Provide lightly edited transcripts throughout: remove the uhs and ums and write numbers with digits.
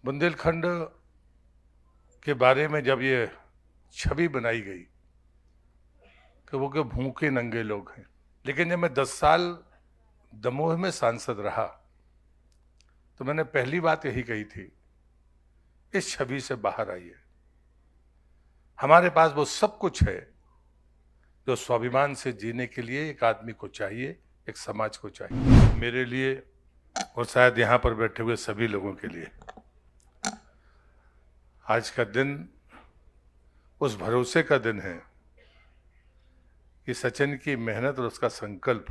बुंदेलखंड के बारे में जब ये छवि बनाई गई कि वो के भूखे नंगे लोग हैं, लेकिन जब मैं 10 साल दमोह में सांसद रहा तो मैंने पहली बात यही कही थी, इस छवि से बाहर आइए। हमारे पास वो सब कुछ है जो स्वाभिमान से जीने के लिए एक आदमी को चाहिए, एक समाज को चाहिए। मेरे लिए और शायद यहाँ पर बैठे हुए सभी लोगों के लिए आज का दिन उस भरोसे का दिन है कि सचिन की मेहनत और उसका संकल्प,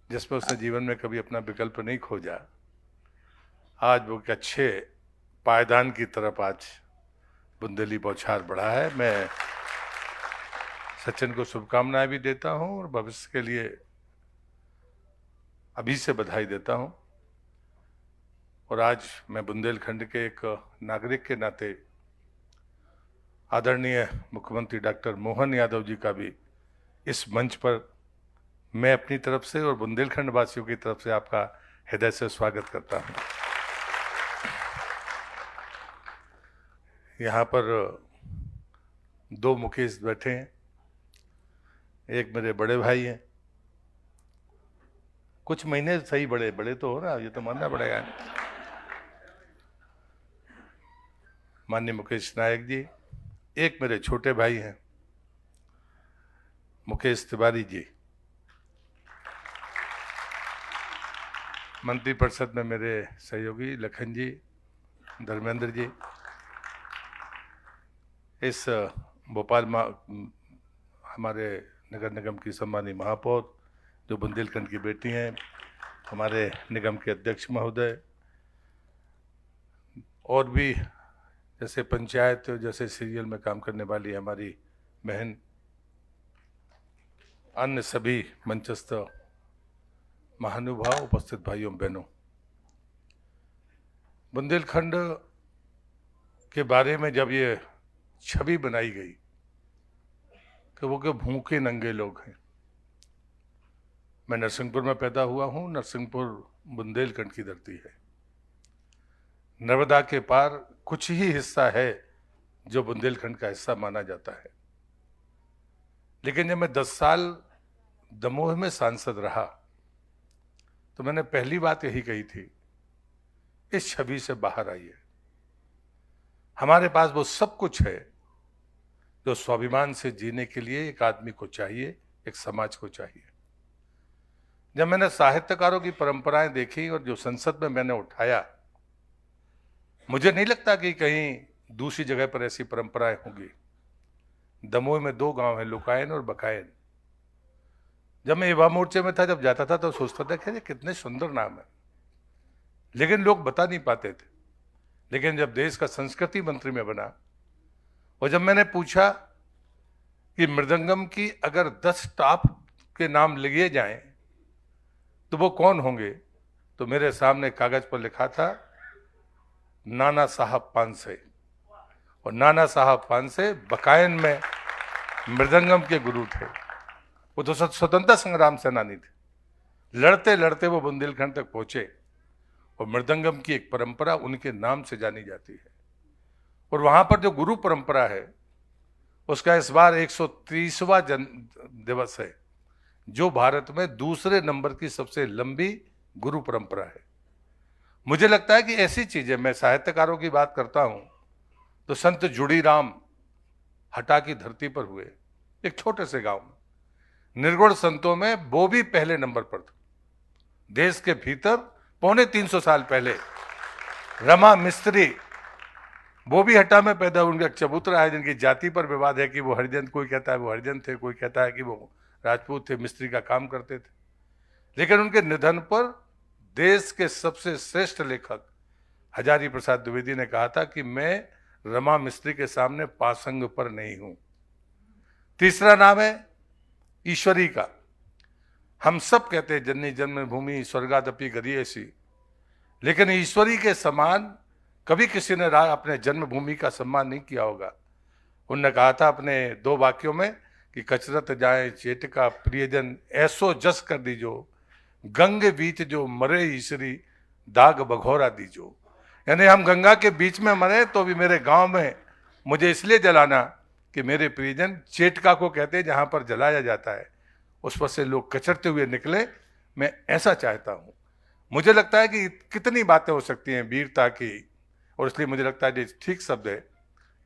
जिसमें उसने जीवन में कभी अपना विकल्प नहीं खोजा, आज वो एक अच्छे पायदान की तरफ आज बुंदेली बौछार बढ़ा है। मैं सचिन को शुभकामनाएं भी देता हूं और भविष्य के लिए अभी से बधाई देता हूं। और आज मैं बुंदेलखंड के एक नागरिक के नाते आदरणीय मुख्यमंत्री डॉक्टर मोहन यादव जी का भी इस मंच पर मैं अपनी तरफ से और बुंदेलखंड वासियों की तरफ से आपका हृदय से स्वागत करता हूं। यहाँ पर दो मुकेश बैठे हैं, एक मेरे बड़े भाई हैं, कुछ महीने सही बड़े बड़े तो हो रहा, ये तो मानना पड़ेगा। माननीय मुकेश नायक जी। एक मेरे छोटे भाई हैं मुकेश तिवारी जी। मंत्रिपरिषद में मेरे सहयोगी लखन जी, धर्मेंद्र जी। इस भोपाल हमारे नगर निगम की सम्मानी महापौर जो बुंदेलखंड की बेटी हैं, हमारे निगम के अध्यक्ष महोदय, और भी जैसे पंचायत जैसे सीरियल में काम करने वाली हमारी बहन, अन्य सभी मंचस्थ महानुभाव, उपस्थित भाइयों बहनों। बुंदेलखंड के बारे में जब ये छवि बनाई गई कि वो के भूखे नंगे लोग हैं। मैं नरसिंहपुर में पैदा हुआ हूं। नरसिंहपुर बुंदेलखंड की धरती है। नर्मदा के पार कुछ ही हिस्सा है जो बुंदेलखंड का हिस्सा माना जाता है। लेकिन जब मैं 10 साल दमोह में सांसद रहा तो मैंने पहली बात यही कही थी, इस छवि से बाहर आइए। हमारे पास वो सब कुछ है जो स्वाभिमान से जीने के लिए एक आदमी को चाहिए, एक समाज को चाहिए। जब मैंने साहित्यकारों की परंपराएं देखी और जो संसद में मैंने उठाया, मुझे नहीं लगता कि कहीं दूसरी जगह पर ऐसी परंपराएं होंगी। दमोह में 2 गांव हैं, लुकायन और बकायन। जब मैं युवा मोर्चे में था, जब जाता था तो सोचता था कि कितने सुंदर नाम है, लेकिन लोग बता नहीं पाते थे। लेकिन जब देश का संस्कृति मंत्री में बना और जब मैंने पूछा कि मृदंगम की अगर 10 टॉप के नाम लिए जाएं तो वो कौन होंगे, तो मेरे सामने कागज पर लिखा था नाना साहब पानसे। और नाना साहब पानसे बकायन में मृदंगम के गुरु थे। वो तो स्वतंत्रता संग्राम सेनानी थे। लड़ते लड़ते वो बुंदेलखंड तक पहुंचे और मृदंगम की एक परंपरा उनके नाम से जानी जाती है। और वहां पर जो गुरु परंपरा है, उसका इस बार 130वां जन्म दिवस है, जो भारत में दूसरे नंबर की सबसे लंबी गुरु परंपरा है। मुझे लगता है कि ऐसी चीजें, मैं साहित्यकारों की बात करता हूं तो संत जुड़ीराम हटा की धरती पर हुए, एक छोटे से गांव में। निर्गुण संतों में वो भी पहले नंबर पर थे। देश के भीतर 350 साल पहले रमा मिस्त्री, वो भी हटा में पैदा हुए। उनका चबूतरा है, जिनकी जाति पर विवाद है कि वो हरिजन, कोई कहता है वो हरिजन थे, कोई कहता है कि वो राजपूत थे, मिस्त्री का काम करते थे। लेकिन उनके निधन पर देश के सबसे श्रेष्ठ लेखक हजारी प्रसाद द्विवेदी ने कहा था कि मैं रमा मिस्त्री के सामने पासंग पर नहीं हूं। तीसरा नाम है ईश्वरी का। हम सब कहते हैं जननी जन्मभूमि स्वर्गादपि गरीयसी, लेकिन ईश्वरी के समान कभी किसी ने अपने जन्मभूमि का सम्मान नहीं किया होगा। उन्होंने कहा था अपने 2 वाक्यों में कि कचरत जाए चेटका प्रियजन, ऐसो जस कर दीजो, गंग बीच जो मरे ईश्वरी, दाग बघौरा दीजो। यानी हम गंगा के बीच में मरे तो भी मेरे गांव में मुझे इसलिए जलाना कि मेरे परिजन चेटका को कहते हैं जहां पर जलाया जाता है, उस पर से लोग कचरते हुए निकले। मैं ऐसा चाहता हूं। मुझे लगता है कि कितनी बातें हो सकती हैं वीरता की, और इसलिए मुझे लगता है ये ठीक शब्द है,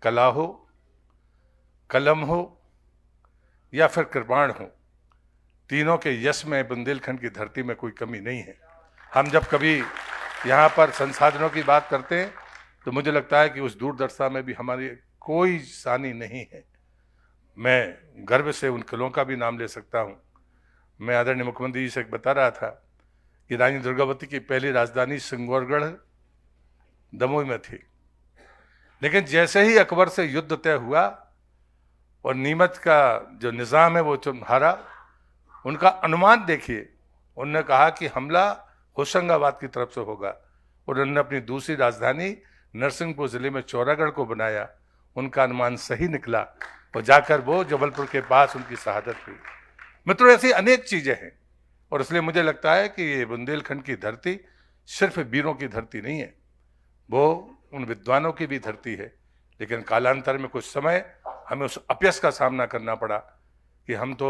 कला हो, कलम हो या फिर कृपाण हो, तीनों के यश में बुंदेलखंड की धरती में कोई कमी नहीं है। हम जब कभी यहाँ पर संसाधनों की बात करते हैं तो मुझे लगता है कि उस दूरदर्शिता में भी हमारी कोई सानी नहीं है। मैं गर्व से उन किलों का भी नाम ले सकता हूँ। मैं आदरणीय मुख्यमंत्री जी से बता रहा था कि रानी दुर्गावती की पहली राजधानी सिंगौरगढ़ दमोह में थी, लेकिन जैसे ही अकबर से युद्ध तय हुआ और नीमच का जो निज़ाम है वो हारा, उनका अनुमान देखिए, उन्होंने कहा कि हमला होशंगाबाद की तरफ से होगा, और उन्होंने अपनी दूसरी राजधानी नरसिंहपुर जिले में चौरागढ़ को बनाया। उनका अनुमान सही निकला और जाकर वो जबलपुर के पास उनकी शहादत हुई। मित्रों, ऐसी अनेक चीजें हैं, और इसलिए मुझे लगता है कि ये बुंदेलखंड की धरती सिर्फ वीरों की धरती नहीं है, वो उन विद्वानों की भी धरती है। लेकिन कालांतर में कुछ समय हमें उस अपयश का सामना करना पड़ा कि हम तो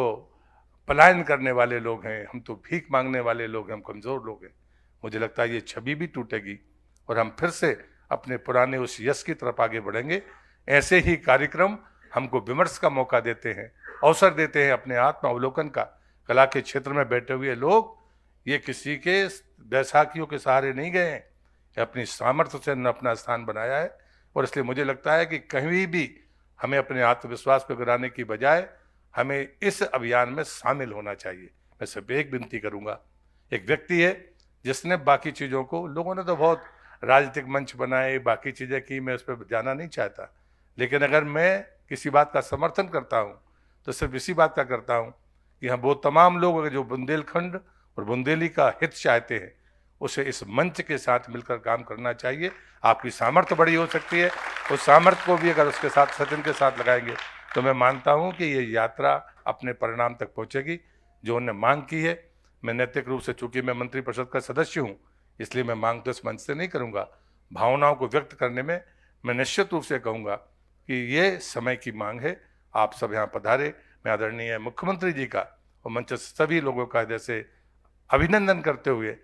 पलायन करने वाले लोग हैं, हम तो भीख मांगने वाले लोग हैं, हम कमज़ोर लोग हैं। मुझे लगता है ये छवि भी टूटेगी और हम फिर से अपने पुराने उस यश की तरफ आगे बढ़ेंगे। ऐसे ही कार्यक्रम हमको विमर्श का मौका देते हैं, अवसर देते हैं अपने आत्म अवलोकन का। कला के क्षेत्र में बैठे हुए लोग ये किसी के बैसाखियों के सहारे नहीं गए हैं, अपनी सामर्थ्य से अपना स्थान बनाया है। और इसलिए मुझे लगता है कि कहीं भी हमें अपने आत्मविश्वास को गिराने की बजाय हमें इस अभियान में शामिल होना चाहिए। मैं सिर्फ एक विनती करूंगा, एक व्यक्ति है जिसने बाकी चीज़ों को, लोगों ने तो बहुत राजनीतिक मंच बनाए, बाकी चीज़ें की, मैं उस पर जाना नहीं चाहता, लेकिन अगर मैं किसी बात का समर्थन करता हूँ तो सिर्फ इसी बात का करता हूँ कि हम वो तमाम लोग जो बुंदेलखंड और बुंदेली का हित चाहते हैं, उसे इस मंच के साथ मिलकर काम करना चाहिए। आपकी सामर्थ्य बड़ी हो सकती है, उस सामर्थ्य को भी अगर उसके साथ सचिन के साथ लगाएंगे तो मैं मानता हूं कि ये यात्रा अपने परिणाम तक पहुंचेगी जो उन्होंने मांग की है। मैं नैतिक रूप से, चूंकि मैं मंत्रिपरिषद का सदस्य हूं, इसलिए मैं मांग तो इस मंच से नहीं करूंगा। भावनाओं को व्यक्त करने में मैं निश्चित रूप से कहूँगा कि ये समय की मांग है। आप सब यहाँ पधारे। मैं आदरणीय मुख्यमंत्री जी का और मंच सभी लोगों का जैसे अभिनंदन करते हुए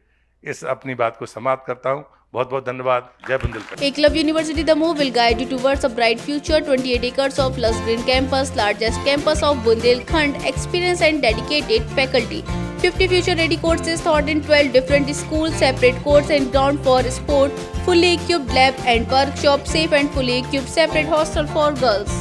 इस अपनी बात को समाप्त करता हूँ। बहुत बहुत धन्यवाद। जय Bundelkhand. Eklavya University Damoh will guide you towards a bright future. 28 acres of lush green campus, largest campus of Bundelkhand, experienced and dedicated faculty. 50 future-ready courses taught in 12 different schools, separate courts and ground for sport, fully equipped lab and workshop, safe and fully equipped separate hostel for girls.